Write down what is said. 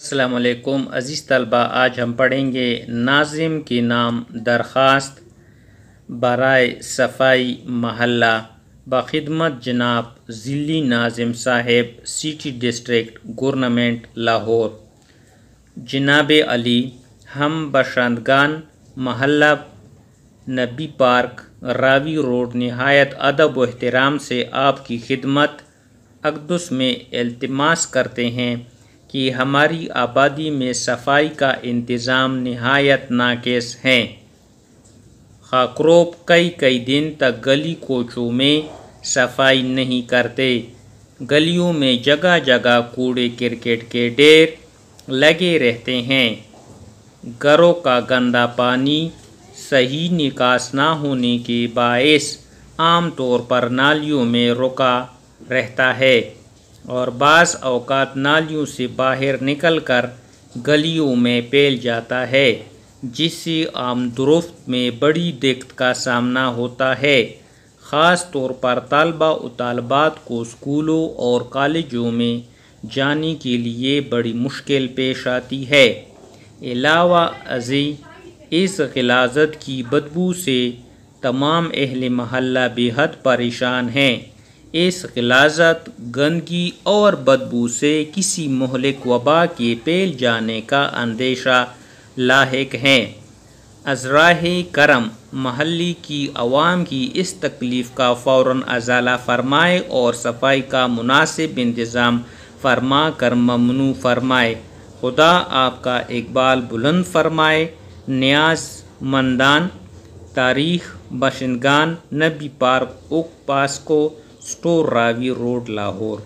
السلام علیکم عزیز طلبہ، آج ہم پڑھیں گے ناظم کی نام درخواست برائے صفائی محلہ بخدمت جناب ضلعی ناظم صاحب سٹی ڈسٹرکٹ گورنمنٹ لاہور۔ جناب علی، ہم باشندگان محلہ نبی پارک راوی روڈ نہایت ادب و احترام سے آپ کی خدمت اقدس میں التماس کرتے ہیں کہ ہماری آبادی میں صفائی کا انتظام نہایت ناقص ہے۔ خاکروب کئی دن تک گلی کوچوں میں صفائی نہیں کرتے۔ گلیوں میں جگہ جگہ کوڑے کرکٹ کے ڈھیر لگے رہتے ہیں۔ گھروں کا گندا پانی صحیح نکاس نہ ہونے کے باعث عام طور پر نالیوں میں رکا رہتا ہے اور بعض اوقات نالیوں سے باہر نکل کر گلیوں میں پھیل جاتا ہے، جس سے آمدورفت میں بڑی دقت کا سامنا ہوتا ہے۔ خاص طور پر طلباء و طالبات کو اسکولوں اور کالجوں میں جانے کے لیے بڑی مشکل پیش آتی ہے۔ علاوہ ازیں اس غلاظت کی بدبو سے تمام اہل محلہ بے حد پریشان ہیں۔ اس غلاظت، گندگی اور بدبو سے کسی مہلک وبا کے پھیل جانے کا اندیشہ لاحق ہے۔ از راہ کرم محلے کی عوام کی اس تکلیف کا فوراً ازالہ فرمائے اور صفائی کا مناسب انتظام فرما کر ممنوع فرمائے۔ خدا آپ کا اقبال بلند فرمائے۔ نیاز مندان، تاریخ: باشندگان نبی پارک اوک پاسکو سٹور راوی روڈ لاہور۔